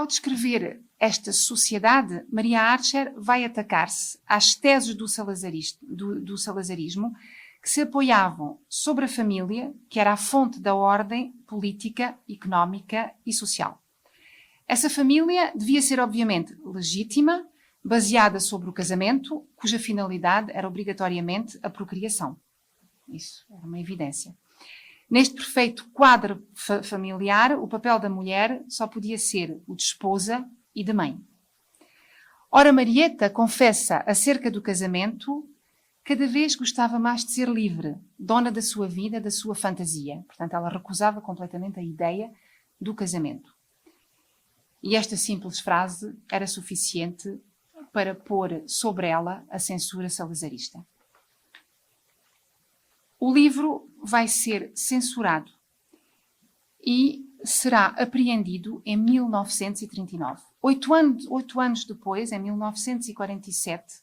Ao descrever esta sociedade, Maria Archer vai atacar-se às teses do salazarismo que se apoiavam sobre a família, que era a fonte da ordem política, económica e social. Essa família devia ser, obviamente, legítima, baseada sobre o casamento, cuja finalidade era obrigatoriamente a procriação. Isso era uma evidência. Neste perfeito quadro familiar, o papel da mulher só podia ser o de esposa e de mãe. Ora, Marieta confessa acerca do casamento: cada vez gostava mais de ser livre, dona da sua vida, da sua fantasia. Portanto, ela recusava completamente a ideia do casamento. E esta simples frase era suficiente para pôr sobre ela a censura salazarista. O livro vai ser censurado e será apreendido em 1939. 8 anos depois, em 1947,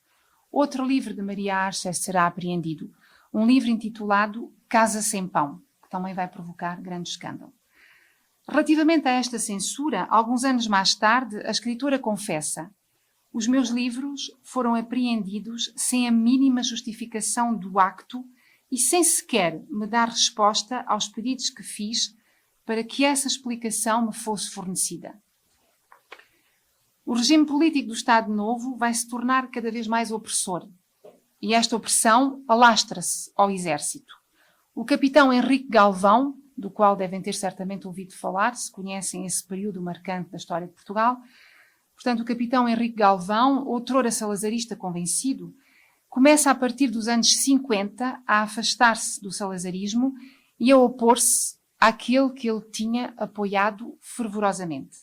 outro livro de Maria Archer será apreendido. Um livro intitulado Casa Sem Pão, que também vai provocar grande escândalo. Relativamente a esta censura, alguns anos mais tarde, a escritora confessa: os meus livros foram apreendidos sem a mínima justificação do acto e sem sequer me dar resposta aos pedidos que fiz para que essa explicação me fosse fornecida. O regime político do Estado Novo vai se tornar cada vez mais opressor, e esta opressão alastra-se ao exército. O capitão Henrique Galvão, do qual devem ter certamente ouvido falar, se conhecem esse período marcante da história de Portugal, portanto, o capitão Henrique Galvão, outrora salazarista convencido, começa a partir dos anos 50 a afastar-se do salazarismo e a opor-se àquele que ele tinha apoiado fervorosamente.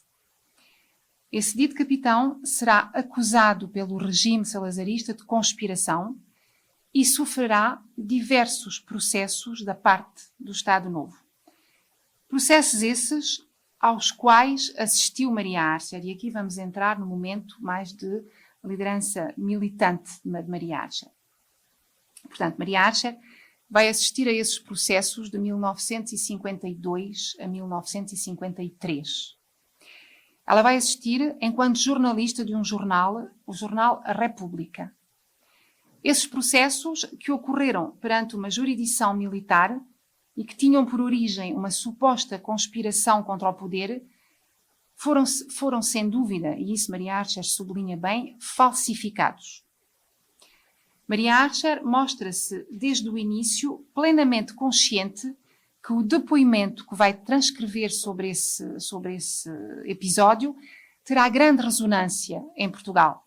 Esse dito capitão será acusado pelo regime salazarista de conspiração e sofrerá diversos processos da parte do Estado Novo. Processos esses aos quais assistiu Maria Archer, e aqui vamos entrar no momento mais de liderança militante de Maria Archer. Portanto, Maria Archer vai assistir a esses processos de 1952 a 1953. Ela vai assistir enquanto jornalista de um jornal, o jornal A República. Esses processos, que ocorreram perante uma jurisdição militar e que tinham por origem uma suposta conspiração contra o poder, foram sem dúvida, e isso Maria Archer sublinha bem, falsificados. Maria Archer mostra-se, desde o início, plenamente consciente que o depoimento que vai transcrever sobre esse episódio terá grande ressonância em Portugal.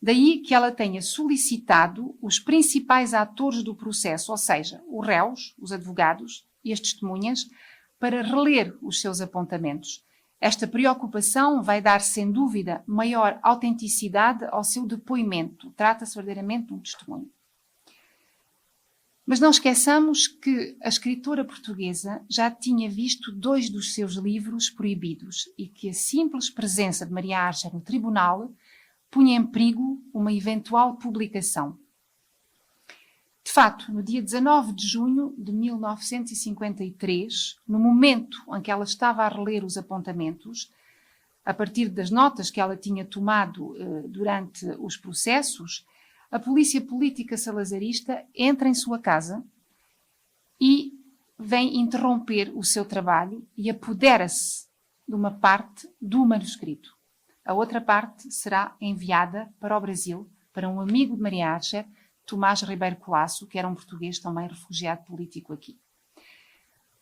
Daí que ela tenha solicitado os principais atores do processo, ou seja, os réus, os advogados e as testemunhas, para reler os seus apontamentos. Esta preocupação vai dar, sem dúvida, maior autenticidade ao seu depoimento. Trata-se verdadeiramente de um testemunho. Mas não esqueçamos que a escritora portuguesa já tinha visto 2 dos seus livros proibidos e que a simples presença de Maria Archer no tribunal punha em perigo uma eventual publicação. De fato, no dia 19 de junho de 1953, no momento em que ela estava a reler os apontamentos, a partir das notas que ela tinha tomado durante os processos, a polícia política salazarista entra em sua casa e vem interromper o seu trabalho e apodera-se de uma parte do manuscrito. A outra parte será enviada para o Brasil, para um amigo de Maria Archer, Tomás Ribeiro Colasso, que era um português também refugiado político aqui.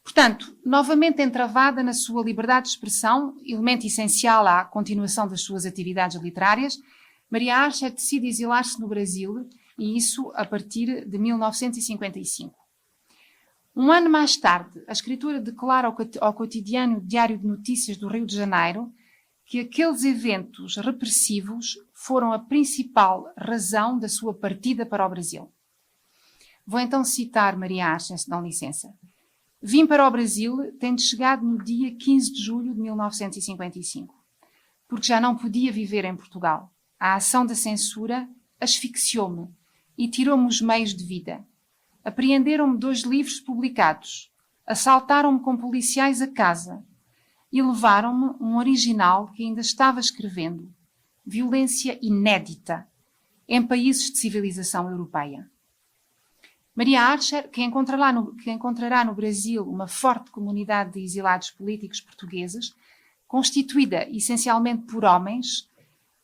Portanto, novamente entravada na sua liberdade de expressão, elemento essencial à continuação das suas atividades literárias, Maria Archer decide exilar-se no Brasil, e isso a partir de 1955. Um ano mais tarde, a escritora declara ao cotidiano Diário de Notícias do Rio de Janeiro que aqueles eventos repressivos foram a principal razão da sua partida para o Brasil. Vou então citar Maria Archer, se dão licença. Vim para o Brasil, tendo chegado no dia 15 de julho de 1955, porque já não podia viver em Portugal. A ação da censura asfixiou-me e tirou-me os meios de vida. Apreenderam-me 2 livros publicados, assaltaram-me com policiais a casa, e levaram-me um original que ainda estava escrevendo. Violência inédita em países de civilização europeia. Maria Archer, que encontrará no Brasil uma forte comunidade de exilados políticos portugueses, constituída essencialmente por homens,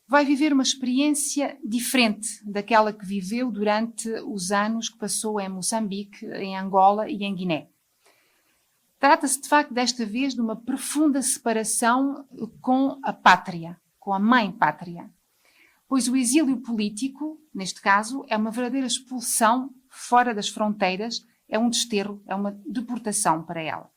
vai viver uma experiência diferente daquela que viveu durante os anos que passou em Moçambique, em Angola e em Guiné. Trata-se, de facto, desta vez de uma profunda separação com a pátria, com a mãe pátria. Pois o exílio político, neste caso, é uma verdadeira expulsão fora das fronteiras, é um desterro, é uma deportação para ela.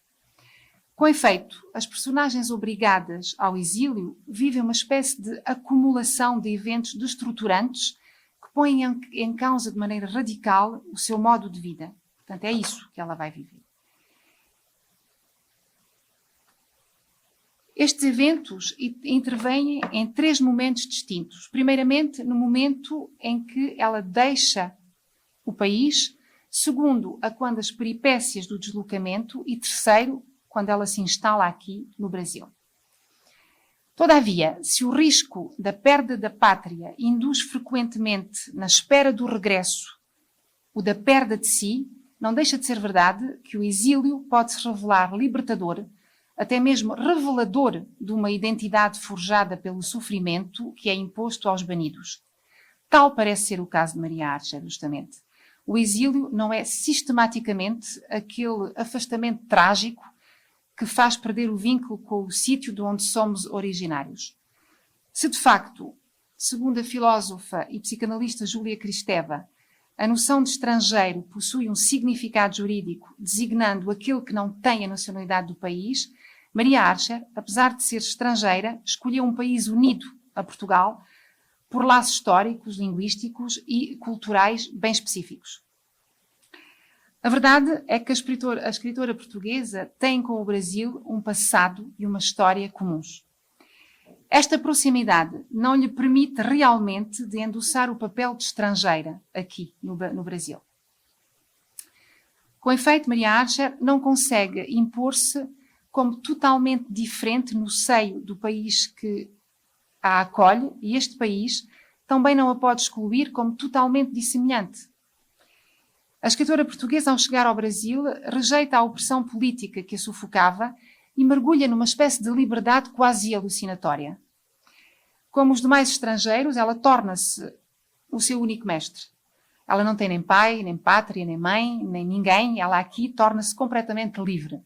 Com efeito, as personagens obrigadas ao exílio vivem uma espécie de acumulação de eventos destruturantes que põem em causa de maneira radical o seu modo de vida. Portanto, é isso que ela vai viver. Estes eventos intervêm em 3 momentos distintos. Primeiramente, no momento em que ela deixa o país. Segundo, a quando as peripécias do deslocamento. E terceiro, quando ela se instala aqui no Brasil. Todavia, se o risco da perda da pátria induz frequentemente na espera do regresso o da perda de si, não deixa de ser verdade que o exílio pode se revelar libertador, até mesmo revelador de uma identidade forjada pelo sofrimento que é imposto aos banidos. Tal parece ser o caso de Maria Archer, justamente. O exílio não é sistematicamente aquele afastamento trágico que faz perder o vínculo com o sítio de onde somos originários. Se de facto, segundo a filósofa e psicanalista Júlia Kristeva, a noção de estrangeiro possui um significado jurídico designando aquele que não tem a nacionalidade do país, Maria Archer, apesar de ser estrangeira, escolheu um país unido a Portugal por laços históricos, linguísticos e culturais bem específicos. A verdade é que a escritora portuguesa tem com o Brasil um passado e uma história comuns. Esta proximidade não lhe permite realmente de endossar o papel de estrangeira aqui no Brasil. Com efeito, Maria Archer não consegue impor-se como totalmente diferente no seio do país que a acolhe, e este país também não a pode excluir como totalmente dissemelhante. A escritora portuguesa, ao chegar ao Brasil, rejeita a opressão política que a sufocava e mergulha numa espécie de liberdade quase alucinatória. Como os demais estrangeiros, ela torna-se o seu único mestre. Ela não tem nem pai, nem pátria, nem mãe, nem ninguém. Ela aqui torna-se completamente livre.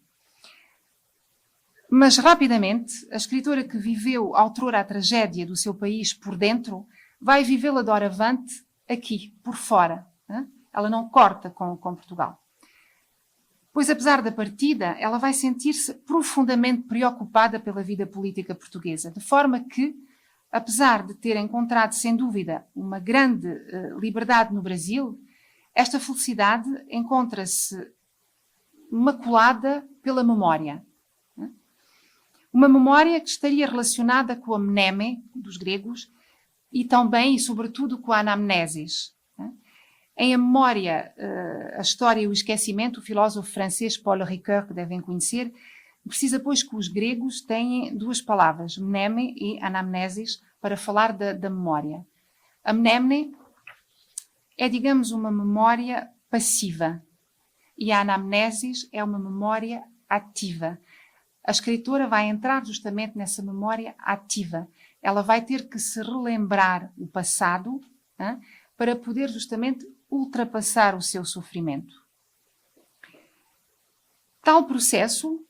Mas, rapidamente, a escritora que viveu outrora a tragédia do seu país por dentro vai vivê-la doravante aqui, por fora. Ela não corta com Portugal. Pois, apesar da partida, ela vai sentir-se profundamente preocupada pela vida política portuguesa, de forma que, apesar de ter encontrado, sem dúvida, uma grande liberdade no Brasil, esta felicidade encontra-se maculada pela memória. Uma memória que estaria relacionada com a mneme dos gregos e também e sobretudo com a anamnesis. Em A Memória, a História e o Esquecimento, o filósofo francês Paul Ricoeur, que devem conhecer, precisa, pois, que os gregos têm 2 palavras, mneme e anamnesis, para falar da memória. A mnemne é, digamos, uma memória passiva e a anamnesis é uma memória ativa. A escritora vai entrar justamente nessa memória ativa. Ela vai ter que se relembrar o passado, para poder justamente ultrapassar o seu sofrimento. Tal processo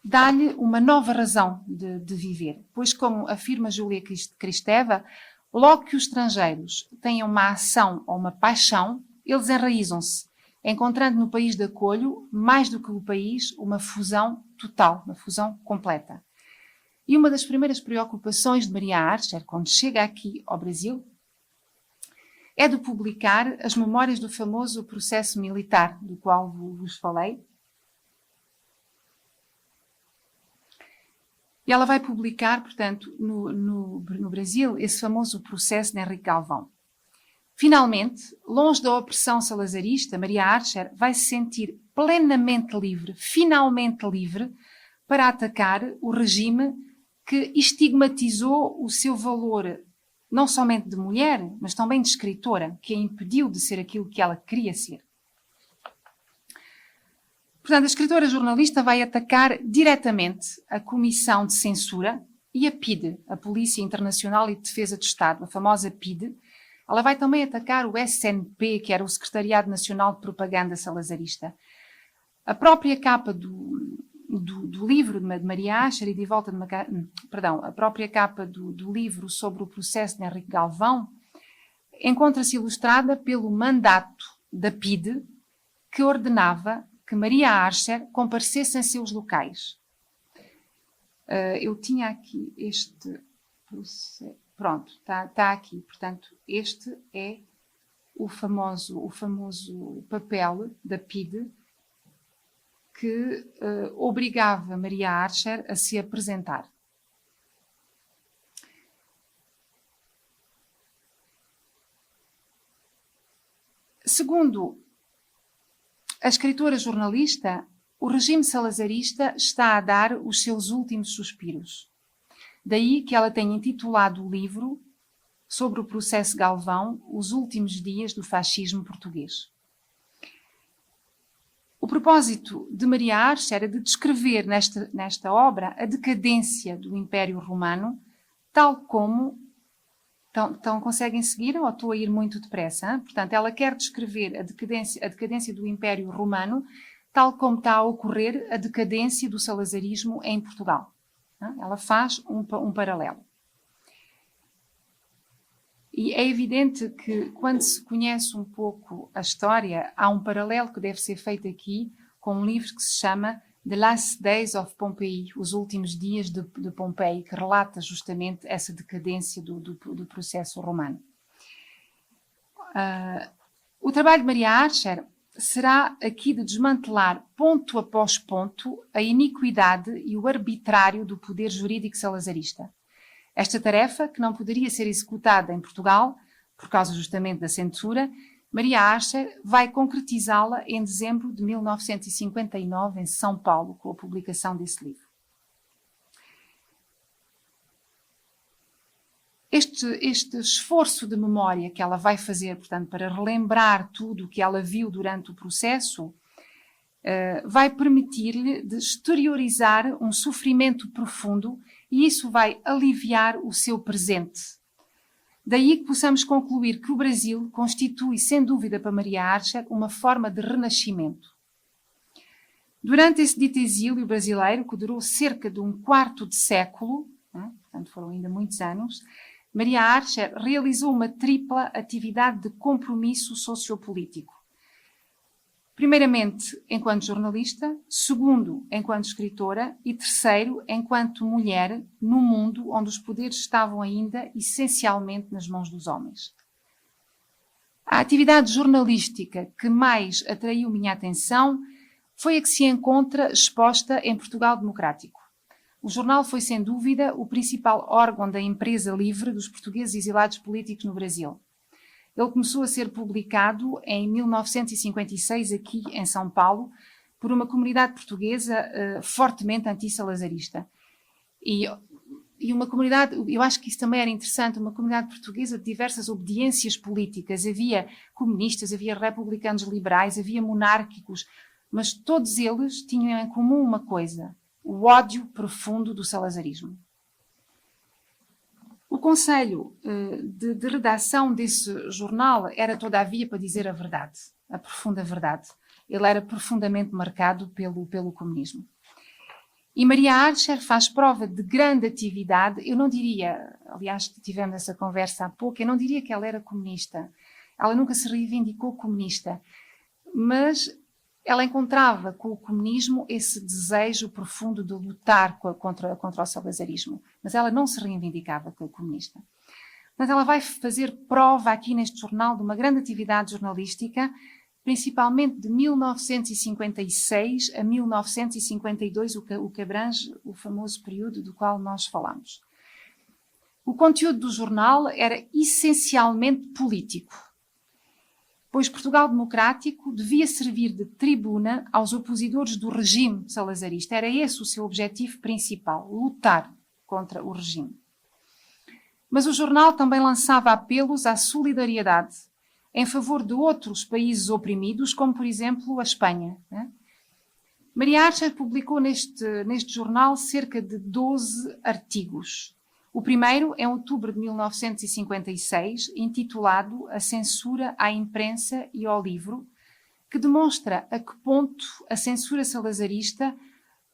dá-lhe uma nova razão de viver, pois, como afirma Júlia Kristeva, logo que os estrangeiros tenham uma ação ou uma paixão, eles enraizam-se, encontrando no país de acolho, mais do que o país, uma fusão total, uma fusão completa. E uma das primeiras preocupações de Maria Archer, quando chega aqui ao Brasil, é de publicar as memórias do famoso processo militar, do qual vos falei. E ela vai publicar, portanto, no Brasil, esse famoso processo de Henrique Galvão. Finalmente, longe da opressão salazarista, Maria Archer vai se sentir plenamente livre, finalmente livre, para atacar o regime que estigmatizou o seu valor não somente de mulher, mas também de escritora, que a impediu de ser aquilo que ela queria ser. Portanto, a escritora jornalista vai atacar diretamente a Comissão de Censura e a PIDE, a Polícia Internacional e de Defesa do Estado, a famosa PIDE. Ela vai também atacar o SNP, que era o Secretariado Nacional de Propaganda Salazarista. A própria capa do livro de Maria Archer e de volta de a própria capa do livro sobre o processo de Henrique Galvão encontra-se ilustrada pelo mandato da PIDE, que ordenava que Maria Archer comparecesse em seus locais. Eu tinha aqui este processo. Pronto, está aqui. Portanto, este é o famoso papel da PIDE que obrigava Maria Archer a se apresentar. Segundo a escritora jornalista, o regime salazarista está a dar os seus últimos suspiros. Daí que ela tenha intitulado o livro sobre o processo Galvão, Os Últimos Dias do Fascismo Português. O propósito de Maria Archer era de descrever nesta obra a decadência do Império Romano, tal como... Então conseguem seguir ou estou a ir muito depressa? Hein? Portanto, ela quer descrever a decadência do Império Romano, tal como está a ocorrer a decadência do salazarismo em Portugal. Hein? Ela faz um paralelo. E é evidente que, quando se conhece um pouco a história, há um paralelo que deve ser feito aqui com um livro que se chama The Last Days of Pompeii, Os Últimos Dias de Pompeii, que relata justamente essa decadência do processo romano. O trabalho de Maria Archer será aqui de desmantelar, ponto após ponto, a iniquidade e o arbitrário do poder jurídico salazarista. Esta tarefa, que não poderia ser executada em Portugal, por causa justamente da censura, Maria Archer vai concretizá-la em dezembro de 1959, em São Paulo, com a publicação desse livro. Este esforço de memória que ela vai fazer, portanto, para relembrar tudo o que ela viu durante o processo, vai permitir-lhe de exteriorizar um sofrimento profundo e isso vai aliviar o seu presente. Daí que possamos concluir que o Brasil constitui, sem dúvida para Maria Archer, uma forma de renascimento. Durante esse dito exílio brasileiro, que durou cerca de um quarto de século, portanto foram ainda muitos anos, Maria Archer realizou uma tripla atividade de compromisso sociopolítico. Primeiramente, enquanto jornalista, segundo, enquanto escritora e terceiro, enquanto mulher, num mundo onde os poderes estavam ainda essencialmente nas mãos dos homens. A atividade jornalística que mais atraiu minha atenção foi a que se encontra exposta em Portugal Democrático. O jornal foi, sem dúvida, o principal órgão da empresa livre dos portugueses exilados políticos no Brasil. Ele começou a ser publicado em 1956, aqui em São Paulo, por uma comunidade portuguesa fortemente anti-salazarista. E uma comunidade, eu acho que isso também era interessante, uma comunidade portuguesa de diversas obediências políticas. Havia comunistas, havia republicanos liberais, havia monárquicos, mas todos eles tinham em comum uma coisa: o ódio profundo do salazarismo. O conselho de redação desse jornal era, todavia, para dizer a verdade, a profunda verdade. Ele era profundamente marcado pelo comunismo. E Maria Archer faz prova de grande atividade. Eu não diria, aliás, tivemos essa conversa há pouco, eu não diria que ela era comunista. Ela nunca se reivindicou comunista, mas ela encontrava com o comunismo esse desejo profundo de lutar contra o salazarismo. Mas ela não se reivindicava como comunista. Portanto, ela vai fazer prova aqui neste jornal de uma grande atividade jornalística, principalmente de 1956 a 1952, o que abrange o famoso período do qual nós falamos. O conteúdo do jornal era essencialmente político. pois Portugal Democrático devia servir de tribuna aos opositores do regime salazarista. Era esse o seu objetivo principal, lutar contra o regime. Mas o jornal também lançava apelos à solidariedade em favor de outros países oprimidos, como, por exemplo, a Espanha. Maria Archer publicou neste jornal cerca de 12 artigos. O primeiro é em outubro de 1956, intitulado A Censura à Imprensa e ao Livro, que demonstra a que ponto a censura salazarista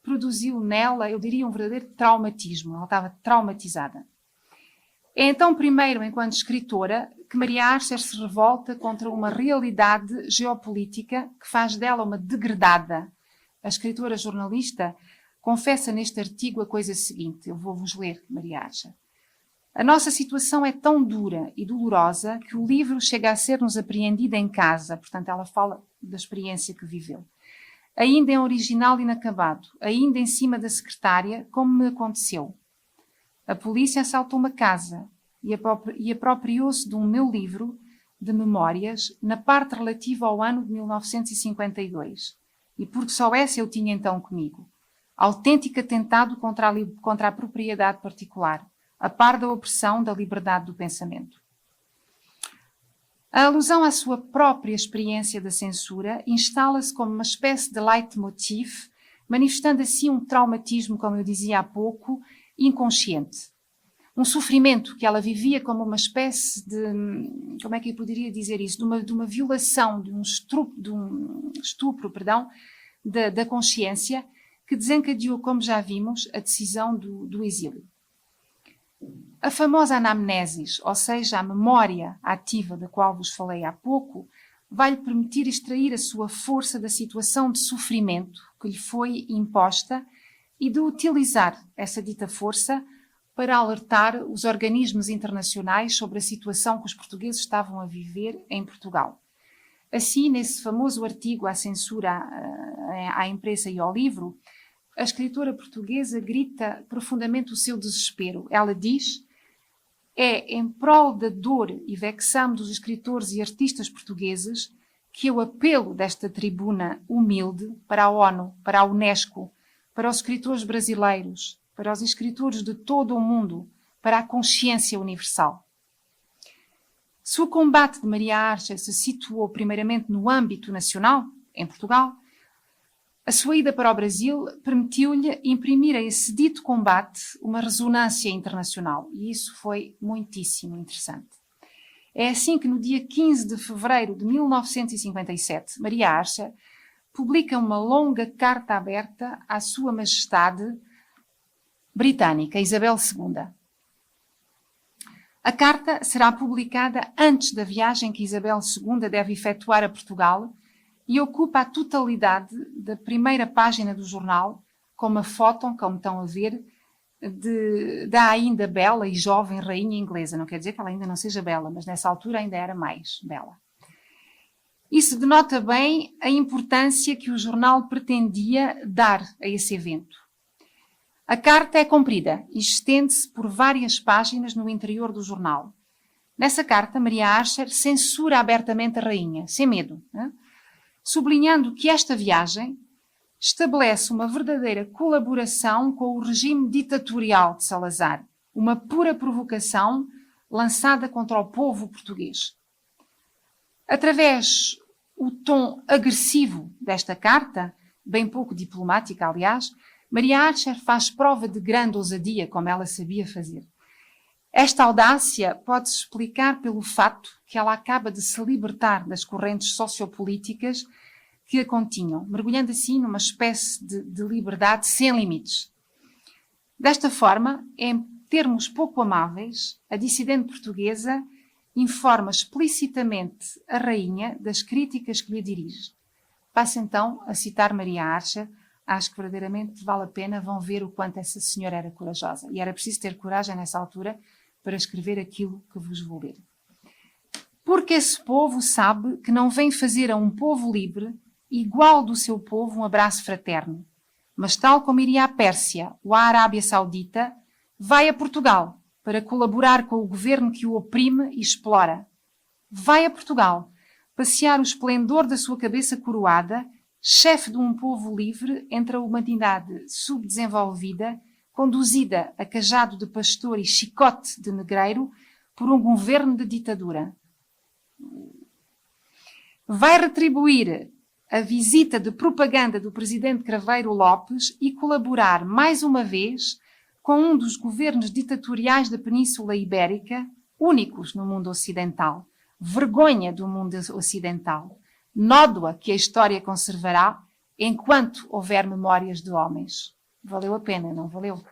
produziu nela, eu diria, um verdadeiro traumatismo. Ela estava traumatizada. É então, primeiro, enquanto escritora, que Maria Archer se revolta contra uma realidade geopolítica que faz dela uma degradada. A escritora jornalista confessa neste artigo a coisa seguinte, eu vou-vos ler, Maria Archer. A nossa situação é tão dura e dolorosa que o livro chega a ser-nos apreendido em casa, portanto ela fala da experiência que viveu. Ainda em original inacabado, ainda em cima da secretária, como me aconteceu. A polícia assaltou uma casa e apropriou-se de um meu livro de memórias na parte relativa ao ano de 1952. E porque só essa eu tinha então comigo. Autêntico atentado contra a propriedade particular, a par da opressão da liberdade do pensamento. A alusão à sua própria experiência da censura instala-se como uma espécie de leitmotiv, manifestando assim um traumatismo, como eu dizia há pouco, inconsciente. Um sofrimento que ela vivia como uma espécie de, como é que eu poderia dizer isso, de uma violação, de um estupro, da consciência, que desencadeou, como já vimos, a decisão do exílio. A famosa anamnesis, ou seja, a memória ativa da qual vos falei há pouco, vai-lhe permitir extrair a sua força da situação de sofrimento que lhe foi imposta e de utilizar essa dita força para alertar os organismos internacionais sobre a situação que os portugueses estavam a viver em Portugal. Assim, nesse famoso artigo à censura à imprensa e ao livro, a escritora portuguesa grita profundamente o seu desespero. Ela diz: é em prol da dor e vexame dos escritores e artistas portugueses que eu apelo desta tribuna humilde para a ONU, para a Unesco, para os escritores brasileiros, para os escritores de todo o mundo, para a consciência universal. Se o combate de Maria Archer se situou primeiramente no âmbito nacional, em Portugal, a sua ida para o Brasil permitiu-lhe imprimir a esse dito combate uma ressonância internacional, e isso foi muitíssimo interessante. É assim que no dia 15 de fevereiro de 1957, Maria Archer publica uma longa carta aberta à Sua Majestade Britânica, Isabel II. A carta será publicada antes da viagem que Isabel II deve efetuar a Portugal e ocupa a totalidade da primeira página do jornal, com uma foto, como estão a ver, da ainda bela e jovem rainha inglesa. Não quer dizer que ela ainda não seja bela, mas nessa altura ainda era mais bela. Isso denota bem a importância que o jornal pretendia dar a esse evento. A carta é comprida e estende-se por várias páginas no interior do jornal. Nessa carta, Maria Archer censura abertamente a rainha, sem medo, sublinhando que esta viagem estabelece uma verdadeira colaboração com o regime ditatorial de Salazar, uma pura provocação lançada contra o povo português. Através do tom agressivo desta carta, bem pouco diplomática, aliás, Maria Archer faz prova de grande ousadia, como ela sabia fazer. Esta audácia pode-se explicar pelo fato que ela acaba de se libertar das correntes sociopolíticas que a continham, mergulhando assim numa espécie de liberdade sem limites. Desta forma, em termos pouco amáveis, a dissidente portuguesa informa explicitamente a rainha das críticas que lhe dirige. Passo então a citar Maria Archer. Acho que verdadeiramente vale a pena, vão ver o quanto essa senhora era corajosa. E era preciso ter coragem nessa altura para escrever aquilo que vos vou ler. Porque esse povo sabe que não vem fazer a um povo livre, igual do seu povo, um abraço fraterno. Mas tal como iria à Pérsia ou à Arábia Saudita, vai a Portugal para colaborar com o governo que o oprime e explora. Vai a Portugal passear o esplendor da sua cabeça coroada, chefe de um povo livre entre a humanidade subdesenvolvida, conduzida a cajado de pastor e chicote de negreiro por um governo de ditadura. Vai retribuir a visita de propaganda do presidente Craveiro Lopes e colaborar mais uma vez com um dos governos ditatoriais da Península Ibérica, únicos no mundo ocidental, vergonha do mundo ocidental, nódoa que a história conservará enquanto houver memórias de homens. Valeu a pena, não valeu?